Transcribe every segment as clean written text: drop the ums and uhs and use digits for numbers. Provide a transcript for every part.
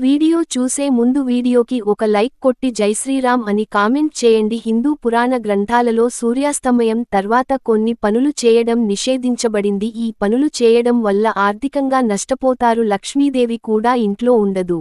Video చూసే ముందు వీడియోకి ఒక లైక్ కొట్టి జైశ్రీరామ్ అని కామెంట్ చేయండి. హిందూ పురాణ గ్రంథాలలో సూర్యాస్తమయం తర్వాత కొన్ని పనులు చేయడం నిషేధించబడింది. ఈ పనులు చేయడం వల్ల ఆర్థికంగా నష్టపోతారు. లక్ష్మీదేవి కూడా ఇంట్లో ఉండదు.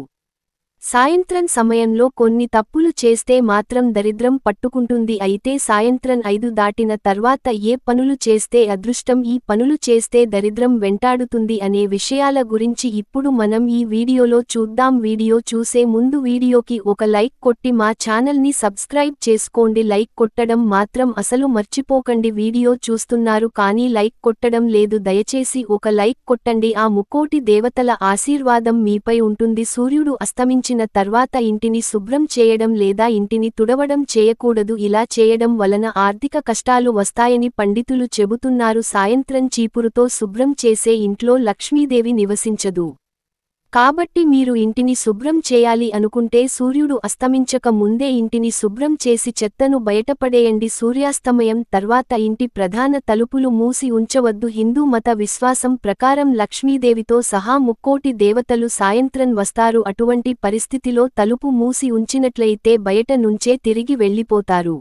సాయంత్రం సమయంలో కొన్ని తప్పులు చేస్తే మాత్రం దరిద్రం పట్టుకుంటుంది. అయితే సాయంత్రం 5 దాటిన తర్వాత ఏ పనులు చేస్తే అదృష్టం, ఈ పనులు చేస్తే దరిద్రం వెంటాడుతుంది అనే విషయాల గురించి ఇప్పుడు మనం ఈ వీడియోలో చూద్దాం. వీడియో చూసే ముందు వీడియోకి ఒక లైక్ కొట్టి మా ఛానల్ని సబ్స్క్రైబ్ చేసుకోండి. లైక్ కొట్టడం మాత్రం అసలు మర్చిపోకండి. వీడియో చూస్తున్నారు కానీ లైక్ కొట్టడం లేదు. దయచేసి ఒక లైక్ కొట్టండి. ఆ ముక్కోటి దేవతల ఆశీర్వాదం మీపై ఉంటుంది. సూర్యుడు అస్తమించిన తర్వాత ఇంటిని శుభ్రం చేయడం లేదా ఇంటిని తుడవడం చేయకూడదు. ఇలా చేయడం వలన ఆర్థిక కష్టాలు వస్తాయని పండితులు చెబుతున్నారు. సాయంత్రం చీపురుతో శుభ్రం చేసే ఇంట్లో లక్ష్మీదేవి నివసించదు. కాబట్టి మీరు ఇంటిని శుభ్రం చేయాలి అనుకుంటే సూర్యుడు అస్తమించక ముందే ఇంటిని శుభ్రం చేసి చెత్తను బయటపడేయండి. సూర్యాస్తమయం తర్వాత ఇంటి ప్రధాన తలుపులు మూసి ఉంచవద్దు. హిందూ మత విశ్వాసం ప్రకారం లక్ష్మీదేవితో సహా ముక్కోటి దేవతలు సాయంత్రం వస్తారు. అటువంటి పరిస్థితిలో తలుపు మూసి ఉంచినట్లయితే బయట నుంచే తిరిగి వెళ్ళిపోతారు.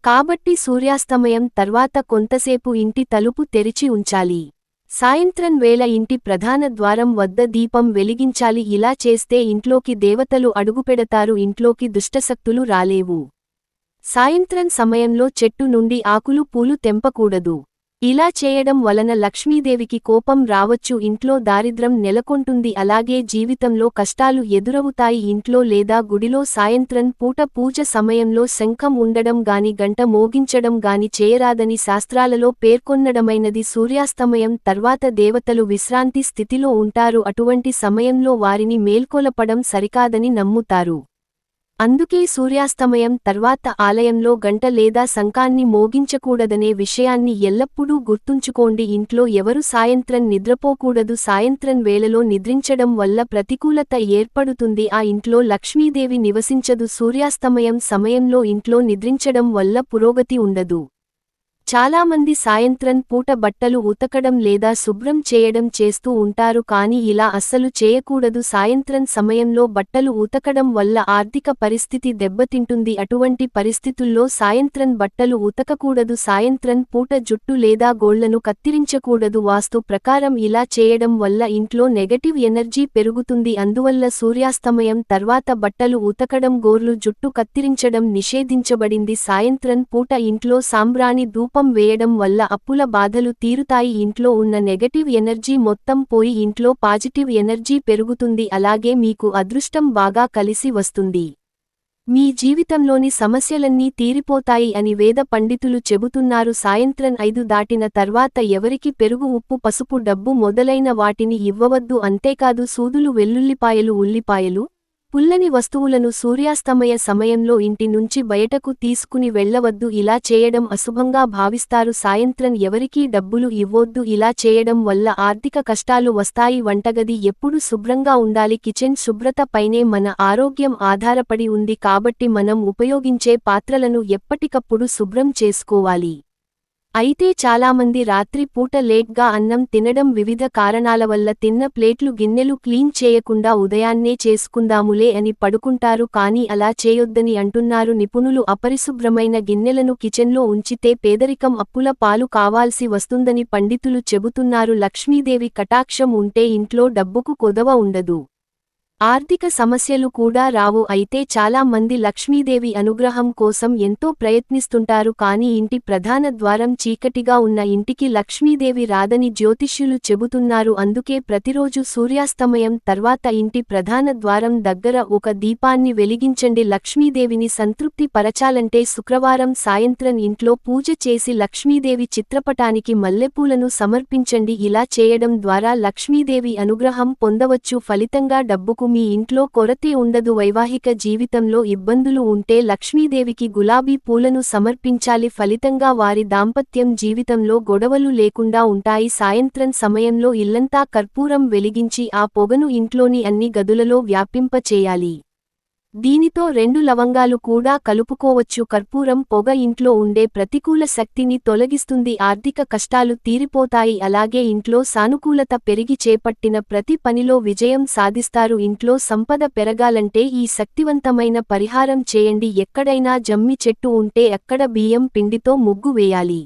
కాబట్టి సూర్యాస్తమయం తర్వాత కొంతసేపు ఇంటి తలుపు తెరిచి ఉంచాలి. సాయంత్రం వేళ ఇంటి ప్రధాన ద్వారం వద్ద దీపం వెలిగించాలి. ఇలా చేస్తే ఇంట్లోకి దేవతలు అడుగుపెడతారు. ఇంట్లోకి దుష్టశక్తులు రాలేవు. సాయంత్రం సమయంలో చెట్టు నుండి ఆకులు పూలు తెంపకూడదు. ఇలా చేయడం వలన లక్ష్మీదేవికి కోపం రావచ్చు. ఇంట్లో దారిద్ర్యం నెలకొంటుంది. అలాగే జీవితంలో కష్టాలు ఎదురవుతాయి. ఇంట్లో లేదా గుడిలో సాయంత్రం పూట పూజ సమయంలో శంఖం ఉండడం గాని గంట మోగించడం గాని చేయరాదని శాస్త్రాలలో పేర్కొన్నడమైనది. సూర్యాస్తమయం తర్వాత దేవతలు విశ్రాంతి స్థితిలో ఉంటారు. అటువంటి సమయంలో వారిని మేల్కొలపడం సరికాదని నమ్ముతారు. అందుకే సూర్యాస్తమయం తర్వాత ఆలయంలో గంట లేదా శంఖాన్ని మోగించకూడదనే విషయాన్ని ఎల్లప్పుడూ గుర్తుంచుకోండి. ఇంట్లో ఎవరు సాయంత్రం నిద్రపోకూడదు. సాయంత్రం వేళలో నిద్రించడం వల్ల ప్రతికూలత ఏర్పడుతుంది. ఆ ఇంట్లో లక్ష్మీదేవి నివసించదు. సూర్యాస్తమయం సమయంలో ఇంట్లో నిద్రించడం వల్ల పురోగతి ఉండదు. చాలామంది సాయంత్రం పూట బట్టలు ఉతకడం లేదా శుభ్రం చేయడం చేస్తూ ఉంటారు కానీ ఇలా అస్సలు చేయకూడదు. సాయంత్రం సమయంలో బట్టలు ఉతకడం వల్ల ఆర్థిక పరిస్థితి దెబ్బతింటుంది. అటువంటి పరిస్థితుల్లో సాయంత్రం బట్టలు ఉతకకూడదు. సాయంత్రం పూట జుట్టు లేదా గోళ్లను కత్తిరించకూడదు. వాస్తు ప్రకారం ఇలా చేయడం వల్ల ఇంట్లో నెగటివ్ ఎనర్జీ పెరుగుతుంది. అందువల్ల సూర్యాస్తమయం తర్వాత బట్టలు ఉతకడం, గోర్లు, జుట్టు కత్తిరించడం నిషేధించబడింది. సాయంత్రం పూట ఇంట్లో సాంబ్రాణి ధూపం వేయడం వల్ల అప్పుల బాధలు తీరుతాయి. ఇంట్లో ఉన్న నెగటివ్ ఎనర్జీ మొత్తం పోయి ఇంట్లో పాజిటివ్ ఎనర్జీ పెరుగుతుంది. అలాగే మీకు అదృష్టం బాగా కలిసి వస్తుంది. మీ జీవితంలోని సమస్యలన్నీ తీరిపోతాయి అని వేద పండితులు చెబుతున్నారు. సాయంత్రం 5 దాటిన తర్వాత ఎవరికి పెరుగు, ఉప్పు, పసుపు, డబ్బు మొదలైన వాటిని ఇవ్వవద్దు. అంతేకాదు సూదులు, వెల్లుల్లిపాయలు, ఉల్లిపాయలు, పుల్లని వస్తువులను సూర్యాస్తమయ సమయంలో ఇంటి నుంచి బయటకు తీసుకుని వెళ్లవద్దు. ఇలా చేయడం అశుభంగా భావిస్తారు. సాయంత్రం ఎవరికీ డబ్బులు ఇవ్వొద్దు. ఇలా చేయడం వల్ల ఆర్థిక కష్టాలు వస్తాయి. వంటగది ఎప్పుడు శుభ్రంగా ఉండాలి. కిచెన్ శుభ్రత పైనే మన ఆరోగ్యం ఆధారపడి ఉంది. కాబట్టి మనం ఉపయోగించే పాత్రలను ఎప్పటికప్పుడు శుభ్రం చేసుకోవాలి. అయితే చాలామంది రాత్రి పూట లేట్గా అన్నం తినడం, వివిధ కారణాల వల్ల తిన్న ప్లేట్లు, గిన్నెలు క్లీన్ చేయకుండా ఉదయాన్నే చేసుకుందాములే అని పడుకుంటారు. కానీ అలా చేయొద్దని అంటున్నారు నిపుణులు. అపరిశుభ్రమైన గిన్నెలను కిచెన్లో ఉంచితే పేదరికం, అప్పుల పాలు కావాల్సి వస్తుందని పండితులు చెబుతున్నారు. లక్ష్మీదేవి కటాక్షం ఉంటే ఇంట్లో డబ్బుకు కొదవ ఉండదు. ఆర్థిక సమస్యలు కూడా రావు. అయితే చాలా మంది లక్ష్మీదేవి అనుగ్రహం కోసం ఎంతో ప్రయత్నిస్తుంటారు కానీ ఇంటి ప్రధాన ద్వారం చీకటిగా ఉన్న ఇంటికి లక్ష్మీదేవి రాదని జ్యోతిష్యులు చెబుతున్నారు. అందుకే ప్రతిరోజు సూర్యాస్తమయం తర్వాత ఇంటి ప్రధాన ద్వారం దగ్గర ఒక దీపాన్ని వెలిగించండి. లక్ష్మీదేవిని సంతృప్తి పరచాలంటే శుక్రవారం సాయంత్రం ఇంట్లో పూజ చేసి లక్ష్మీదేవి చిత్రపటానికి మల్లెపూలను సమర్పించండి. ఇలా చేయడం ద్వారా లక్ష్మీదేవి అనుగ్రహం పొందవచ్చు. ఫలితంగా డబ్బుకు మీ ఇంట్లో కొరతే ఉండదు. వైవాహిక జీవితంలో ఇబ్బందులు ఉంటే లక్ష్మీదేవికి గులాబీ పూలను సమర్పించాలి. ఫలితంగా వారి దాంపత్యం జీవితంలో గొడవలు లేకుండా ఉంటాయి. సాయంత్రం సమయంలో ఇల్లంతా కర్పూరం వెలిగించి ఆ పొగను ఇంట్లోని అన్ని గదులలో వ్యాపింపచేయాలి. దీనితో 2 లవంగాలు కూడా కలుపుకోవచ్చు. కర్పూరం పొగ ఇంట్లో ఉండే ప్రతికూల శక్తిని తొలగిస్తుంది. ఆర్థిక కష్టాలు తీరిపోతాయి. అలాగే ఇంట్లో సానుకూలత పెరిగి చేపట్టిన ప్రతి పనిలో విజయం సాధిస్తారు. ఇంట్లో సంపద పెరగాలంటే ఈ శక్తివంతమైన పరిహారం చేయండి. ఎక్కడైనా జమ్మి చెట్టు ఉంటే అక్కడ బియ్యం పిండితో ముగ్గు వేయాలి.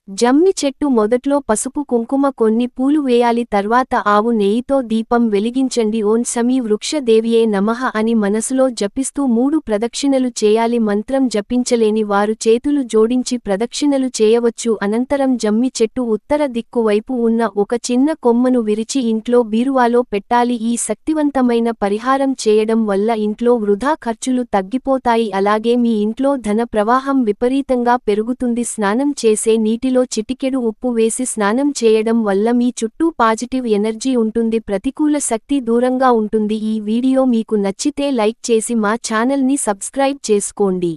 జమ్మి చెట్టు మొదట్లో పసుపు కుంకుమ కొన్ని పూలు వేయాలి. తర్వాత ఆవు నెయ్యితో దీపం వెలిగించండి. ఓం శమీ వృక్ష దేవియే నమః అని మనసులో జపిస్తూ 3 ప్రదక్షిణలు చేయాలి. మంత్రం జపించలేని వారు చేతులు జోడించి ప్రదక్షిణలు చేయవచ్చు. అనంతరం జమ్మి చెట్టు ఉత్తర దిక్కు వైపు ఉన్న ఒక చిన్న కొమ్మను విరిచి ఇంట్లో బీరువాలో పెట్టాలి. ఈ శక్తివంతమైన పరిహారం చేయడం వల్ల ఇంట్లో వృధా ఖర్చులు తగ్గిపోతాయి. అలాగే మీ ఇంట్లో ధన ప్రవాహం విపరీతంగా పెరుగుతుంది. స్నానం చేసే నీటిలో చిటికెడు ఉప్పు వేసి స్నానం చేయడం వల్ల మీ చుట్టూ పాజిటివ్ ఎనర్జీ ఉంటుంది. ప్రతికూల శక్తి దూరంగా ఉంటుంది. ఈ వీడియో మీకు నచ్చితే లైక్ చేసి మా ఛానల్ని సబ్స్క్రైబ్ చేసుకోండి.